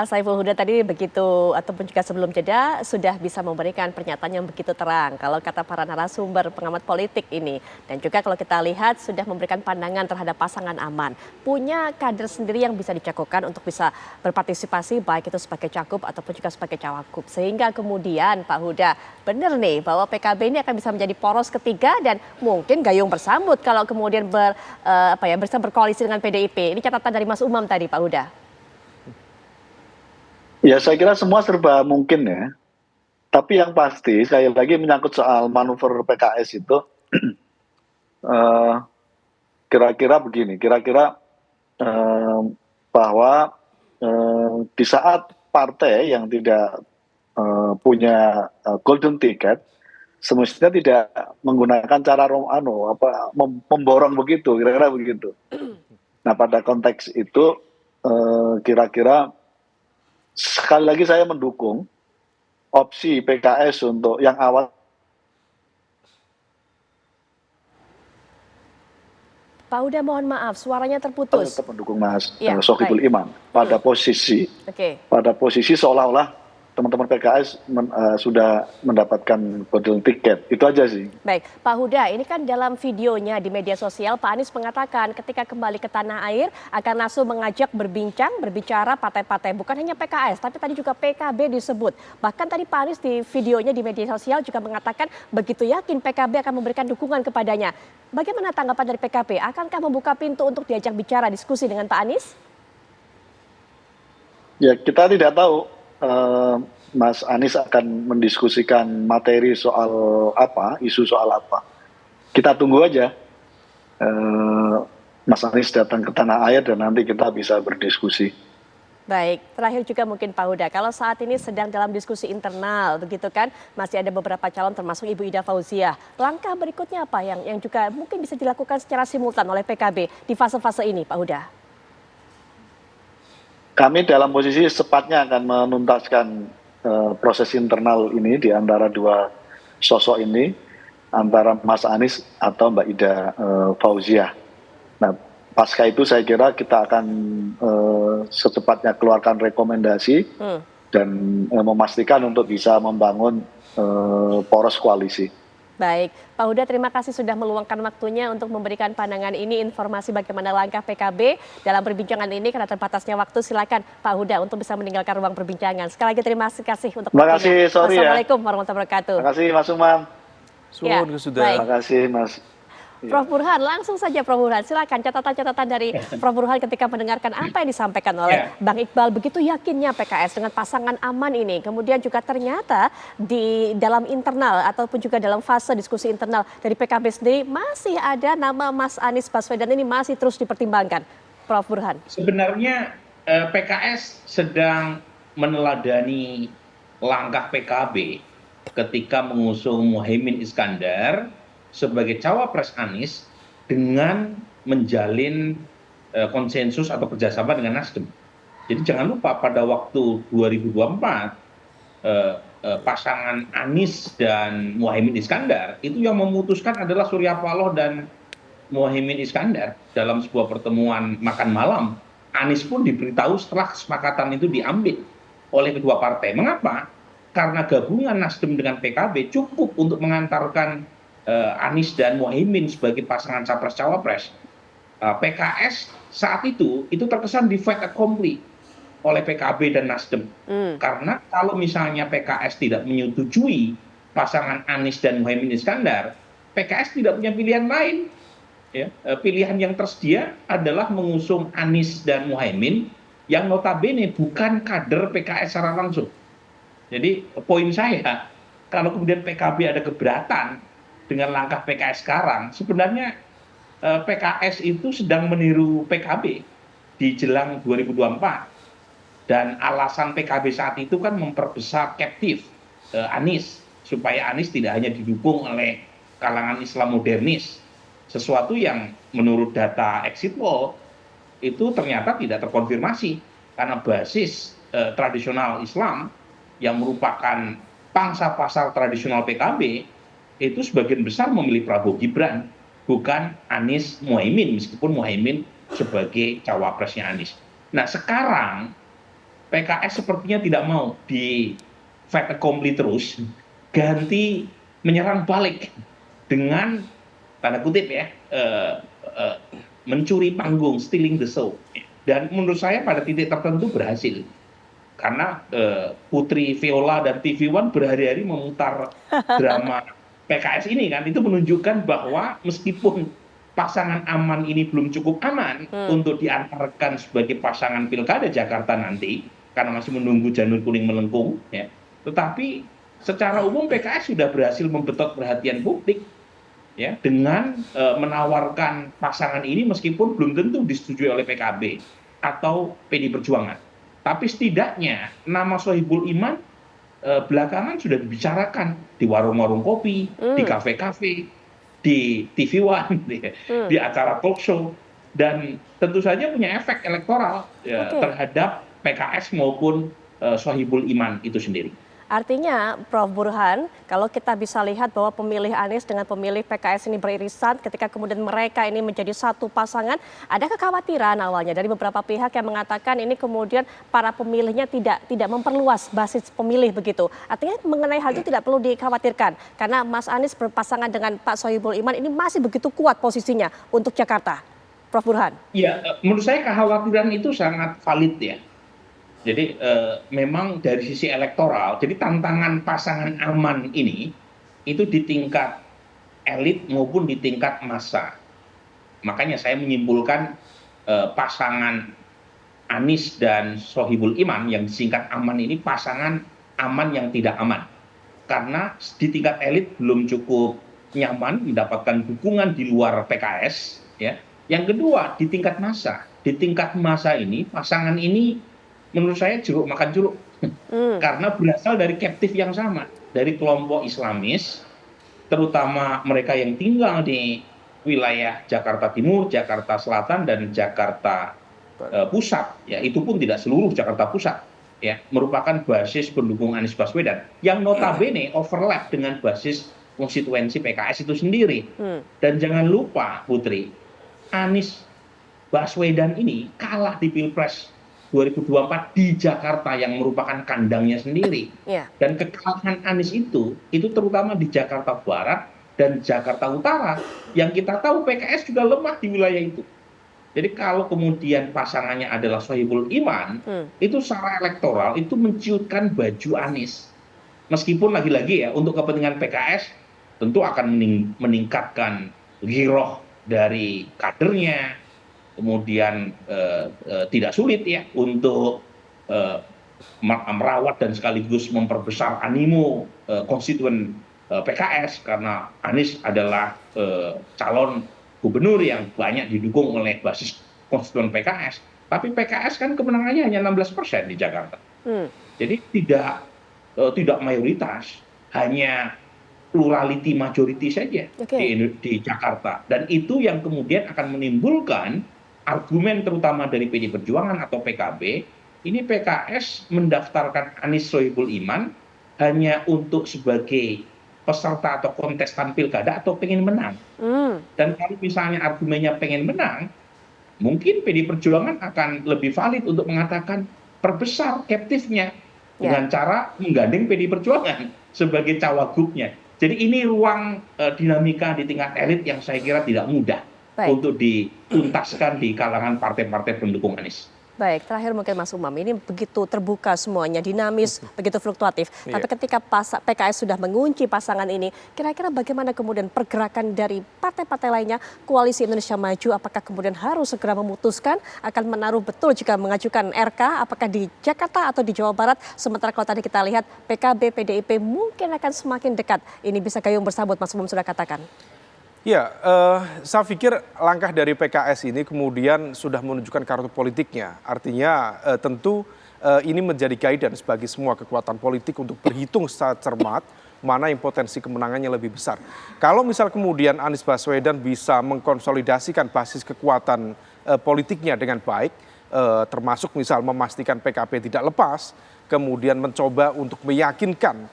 Pak Saiful Huda tadi begitu ataupun juga sebelum jeda sudah bisa memberikan pernyataan yang begitu terang kalau kata para narasumber pengamat politik ini, dan juga kalau kita lihat sudah memberikan pandangan terhadap pasangan aman, punya kader sendiri yang bisa dicakukan untuk bisa berpartisipasi baik itu sebagai cagup ataupun juga sebagai cawagup, sehingga kemudian Pak Huda benar nih bahwa PKB ini akan bisa menjadi poros ketiga dan mungkin gayung bersambut kalau kemudian bisa berkoalisi dengan PDIP. Ini catatan dari Mas Umam tadi Pak Huda. Ya, saya kira semua serba mungkin ya. Tapi yang pasti, sekali lagi menyangkut soal manuver PKS itu, kira-kira begini, kira-kira bahwa di saat partai yang tidak punya golden ticket, semestinya tidak menggunakan cara memborong begitu, kira-kira begitu. Nah, pada konteks itu, kira-kira sekali lagi saya mendukung opsi PKS untuk yang awal. Pak Huda, mohon maaf, suaranya terputus. Tetap mendukung Mas baik. Sohibul Iman pada posisi seolah-olah teman-teman PKS sudah mendapatkan golden ticket. Itu aja sih. Baik, Pak Huda, ini kan dalam videonya di media sosial Pak Anies mengatakan ketika kembali ke tanah air akan langsung mengajak berbicara partai-partai, bukan hanya PKS, tapi tadi juga PKB disebut. Bahkan tadi Pak Anies di videonya di media sosial juga mengatakan begitu yakin PKB akan memberikan dukungan kepadanya. Bagaimana tanggapan dari PKB? Akankah membuka pintu untuk diajak bicara diskusi dengan Pak Anies? Ya, kita tidak tahu Mas Anies akan mendiskusikan materi soal apa, isu soal apa. Kita tunggu aja Mas Anies datang ke tanah air dan nanti kita bisa berdiskusi. Baik, terakhir juga mungkin Pak Huda, kalau saat ini sedang dalam diskusi internal, begitu kan, masih ada beberapa calon termasuk Ibu Ida Fauziah. Langkah berikutnya apa yang juga mungkin bisa dilakukan secara simultan oleh PKB di fase-fase ini, Pak Huda? Kami dalam posisi sepatnya akan menuntaskan proses internal ini di antara dua sosok ini, antara Mas Anies atau Mbak Ida Fauziah. Nah, pasca itu saya kira kita akan secepatnya keluarkan rekomendasi dan memastikan untuk bisa membangun poros koalisi. Baik, Pak Huda, terima kasih sudah meluangkan waktunya untuk memberikan pandangan ini, informasi bagaimana langkah PKB dalam perbincangan ini. Karena terbatasnya waktu, silakan Pak Huda untuk bisa meninggalkan ruang perbincangan. Sekali lagi terima kasih untuk waktunya. Wassalamualaikum warahmatullahi wabarakatuh. Terima kasih Mas Umam. Terima kasih Mas. Prof. Burhan, langsung saja Prof. Burhan, silakan catatan-catatan dari Prof. Burhan ketika mendengarkan apa yang disampaikan oleh Bang Iqbal. Begitu yakinnya PKS dengan pasangan aman ini, kemudian juga ternyata di dalam internal ataupun juga dalam fase diskusi internal dari PKB sendiri masih ada nama Mas Anies Baswedan ini masih terus dipertimbangkan. Prof. Burhan. Sebenarnya PKS sedang meneladani langkah PKB ketika mengusung Muhaimin Iskandar sebagai cawapres Anies dengan menjalin konsensus atau kerjasama dengan Nasdem. Jadi jangan lupa pada waktu 2024 pasangan Anies dan Muhaimin Iskandar itu yang memutuskan adalah Surya Paloh dan Muhaimin Iskandar dalam sebuah pertemuan makan malam. Anies pun diberitahu setelah kesepakatan itu diambil oleh kedua partai. Mengapa? Karena gabungan Nasdem dengan PKB cukup untuk mengantarkan Anies dan Muhaimin sebagai pasangan capres-cawapres. PKS saat itu terkesan di fait accompli oleh PKB dan Nasdem. Karena kalau misalnya PKS tidak menyetujui pasangan Anies dan Muhaimin Iskandar, PKS tidak punya pilihan lain. Ya, pilihan yang tersedia adalah mengusung Anies dan Muhaimin yang notabene bukan kader PKS secara langsung. Jadi poin saya, kalau kemudian PKB ada keberatan dengan langkah PKS sekarang, sebenarnya PKS itu sedang meniru PKB di jelang 2024. Dan alasan PKB saat itu kan memperbesar captive Anies, supaya Anies tidak hanya didukung oleh kalangan Islam modernis, sesuatu yang menurut data exit poll itu ternyata tidak terkonfirmasi, karena basis tradisional Islam yang merupakan pangsa pasar tradisional PKB itu sebagian besar memilih Prabowo Gibran, bukan Anies Muhaimin, meskipun Muhaimin sebagai cawapresnya Anies. Nah sekarang PKS sepertinya tidak mau di fait accompli terus, ganti menyerang balik dengan tanda kutip ya, mencuri panggung, stealing the show. Dan menurut saya pada titik tertentu berhasil. Karena Putri Viola dan TV One berhari-hari memutar drama PKS ini kan, itu menunjukkan bahwa meskipun pasangan aman ini belum cukup aman untuk diantarkan sebagai pasangan pilkada Jakarta nanti, karena masih menunggu janur kuning melengkung, ya. Tetapi secara umum PKS sudah berhasil membetot perhatian publik, ya, dengan menawarkan pasangan ini meskipun belum tentu disetujui oleh PKB atau PD Perjuangan. Tapi setidaknya nama Sohibul Iman belakangan sudah dibicarakan di warung-warung kopi, di kafe-kafe, di TV One, di acara talk show, dan tentu saja punya efek elektoral terhadap PKS maupun Sohibul Iman itu sendiri. Artinya, Prof. Burhan, kalau kita bisa lihat bahwa pemilih Anies dengan pemilih PKS ini beririsan ketika kemudian mereka ini menjadi satu pasangan, ada kekhawatiran awalnya dari beberapa pihak yang mengatakan ini kemudian para pemilihnya tidak memperluas basis pemilih begitu. Artinya mengenai hal itu tidak perlu dikhawatirkan karena Mas Anies berpasangan dengan Pak Sohibul Iman ini masih begitu kuat posisinya untuk Jakarta. Prof. Burhan. Ya, menurut saya kekhawatiran itu sangat valid ya. Jadi memang dari sisi elektoral, jadi tantangan pasangan aman ini itu di tingkat elit maupun di tingkat massa. Makanya saya menyimpulkan pasangan Anies dan Sohibul Iman yang disingkat aman ini pasangan aman yang tidak aman. Karena di tingkat elit belum cukup nyaman mendapatkan dukungan di luar PKS. Ya. Yang kedua di tingkat massa. Di tingkat massa ini pasangan ini menurut saya jeruk makan jeruk, karena berasal dari captive yang sama, dari kelompok Islamis, terutama mereka yang tinggal di wilayah Jakarta Timur, Jakarta Selatan, dan Jakarta Pusat. Ya, itu pun tidak seluruh Jakarta Pusat. Ya, merupakan basis pendukung Anies Baswedan, yang notabene overlap dengan basis konstituensi PKS itu sendiri. Dan jangan lupa, Putri, Anies Baswedan ini kalah di Pilpres 2024 di Jakarta yang merupakan kandangnya sendiri. Dan kekalahan Anies itu terutama di Jakarta Barat dan Jakarta Utara, yang kita tahu PKS juga lemah di wilayah itu. Jadi kalau kemudian pasangannya adalah Sohibul Iman, itu secara elektoral itu menciutkan baju Anies. Meskipun lagi-lagi ya, untuk kepentingan PKS tentu akan meningkatkan giroh dari kadernya, kemudian tidak sulit ya untuk merawat dan sekaligus memperbesar animo konstituen PKS, karena Anies adalah calon gubernur yang banyak didukung oleh basis konstituen PKS. Tapi PKS kan kemenangannya hanya 16% di Jakarta. Jadi tidak mayoritas, hanya plurality majority saja di Jakarta. Dan itu yang kemudian akan menimbulkan argumen terutama dari PD Perjuangan atau PKB, ini PKS mendaftarkan Anies Sohibul Iman hanya untuk sebagai peserta atau kontestan pilkada atau pengen menang. Dan kalau misalnya argumennya pengen menang, mungkin PD Perjuangan akan lebih valid untuk mengatakan perbesar captive-nya dengan cara menggandeng PD Perjuangan sebagai cawagupnya. Jadi ini ruang dinamika di tingkat elit yang saya kira tidak mudah untuk dituntaskan di kalangan partai-partai pendukung Anies. Baik, terakhir mungkin Mas Umam, ini begitu terbuka semuanya, dinamis, begitu fluktuatif. Tapi ketika PKS sudah mengunci pasangan ini, kira-kira bagaimana kemudian pergerakan dari partai-partai lainnya, Koalisi Indonesia Maju, apakah kemudian harus segera memutuskan akan menaruh betul jika mengajukan RK, apakah di Jakarta atau di Jawa Barat, sementara kalau tadi kita lihat PKB, PDIP mungkin akan semakin dekat. Ini bisa gayung bersambut, Mas Umam sudah katakan. Ya, saya pikir langkah dari PKS ini kemudian sudah menunjukkan kartu politiknya. Artinya tentu ini menjadi guidance bagi semua kekuatan politik untuk berhitung secara cermat mana yang potensi kemenangannya lebih besar. Kalau misal kemudian Anies Baswedan bisa mengkonsolidasikan basis kekuatan politiknya dengan baik, termasuk misal memastikan PKB tidak lepas, kemudian mencoba untuk meyakinkan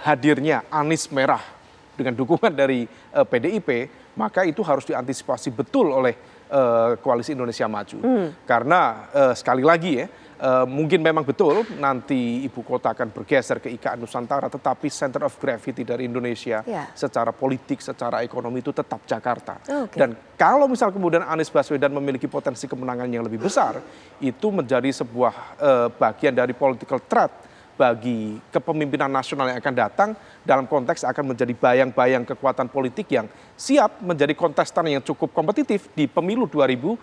hadirnya Anies merah dengan dukungan dari PDIP, maka itu harus diantisipasi betul oleh Koalisi Indonesia Maju. Karena sekali lagi ya, Mungkin memang betul nanti ibu kota akan bergeser ke IKN Nusantara, tetapi center of gravity dari Indonesia secara politik, secara ekonomi itu tetap Jakarta. Dan kalau misal kemudian Anies Baswedan memiliki potensi kemenangan yang lebih besar, itu menjadi sebuah bagian dari political threat bagi kepemimpinan nasional yang akan datang, dalam konteks akan menjadi bayang-bayang kekuatan politik yang siap menjadi kontestan yang cukup kompetitif di pemilu 2029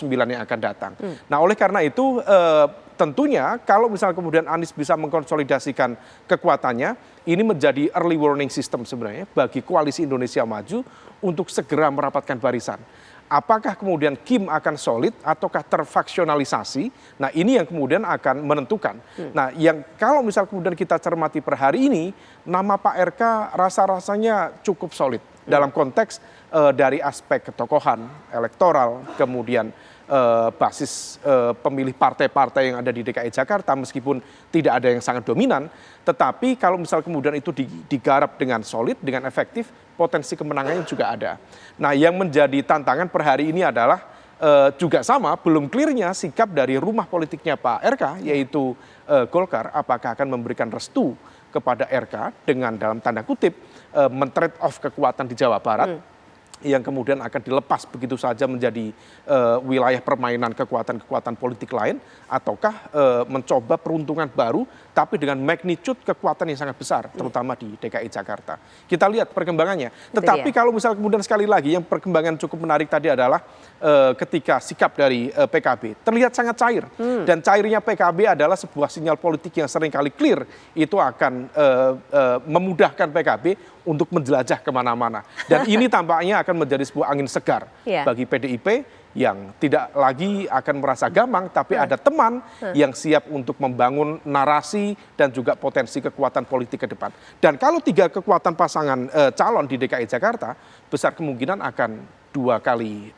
yang akan datang. Nah, oleh karena itu tentunya kalau misalnya kemudian Anies bisa mengkonsolidasikan kekuatannya, ini menjadi early warning system sebenarnya bagi Koalisi Indonesia Maju untuk segera merapatkan barisan. Apakah kemudian Kim akan solid ataukah terfaksionalisasi? Nah, ini yang kemudian akan menentukan. Nah, yang kalau misal kemudian kita cermati per hari ini, nama Pak RK rasa-rasanya cukup solid dalam konteks dari aspek ketokohan, elektoral, kemudian basis pemilih partai-partai yang ada di DKI Jakarta, meskipun tidak ada yang sangat dominan, tetapi kalau misal kemudian itu digarap dengan solid, dengan efektif, potensi kemenangannya juga ada. Nah, yang menjadi tantangan per hari ini adalah juga sama, belum clearnya sikap dari rumah politiknya Pak RK, yaitu Golkar, apakah akan memberikan restu kepada RK dengan dalam tanda kutip men-trade off kekuatan di Jawa Barat, yang kemudian akan dilepas begitu saja menjadi wilayah permainan kekuatan-kekuatan politik lain, ataukah mencoba peruntungan baru tapi dengan magnitude kekuatan yang sangat besar, terutama di DKI Jakarta. Kita lihat perkembangannya. Tetapi kalau misal kemudian sekali lagi yang perkembangan cukup menarik tadi adalah ketika sikap dari PKB terlihat sangat cair, dan cairnya PKB adalah sebuah sinyal politik yang seringkali clear, itu akan memudahkan PKB untuk menjelajah kemana-mana. Dan ini tampaknya akan menjadi sebuah angin segar bagi PDIP yang tidak lagi akan merasa gamang, tapi ada teman yang siap untuk membangun narasi dan juga potensi kekuatan politik ke depan. Dan kalau 3 kekuatan pasangan calon di DKI Jakarta, besar kemungkinan akan 2 kali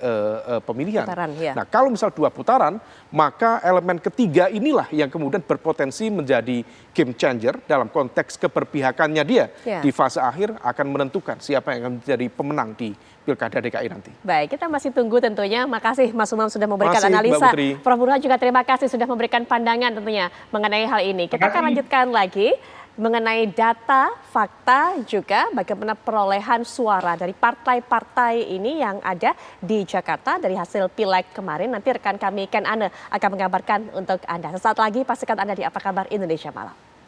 pemilihan. Nah, kalau misal 2 putaran, maka elemen ketiga inilah yang kemudian berpotensi menjadi game changer dalam konteks keberpihakannya dia di fase akhir, akan menentukan siapa yang akan menjadi pemenang di Pilkada DKI nanti. Baik, kita masih tunggu tentunya. Makasih Mas Umam sudah memberikan analisa. Prof. Burhan juga terima kasih sudah memberikan pandangan tentunya mengenai hal ini. Kita akan lanjutkan lagi mengenai data, fakta, juga bagaimana perolehan suara dari partai-partai ini yang ada di Jakarta dari hasil Pileg kemarin. Nanti rekan kami Ken Ane akan mengabarkan untuk Anda. Sesaat lagi pastikan Anda di Apa Kabar Indonesia Malam.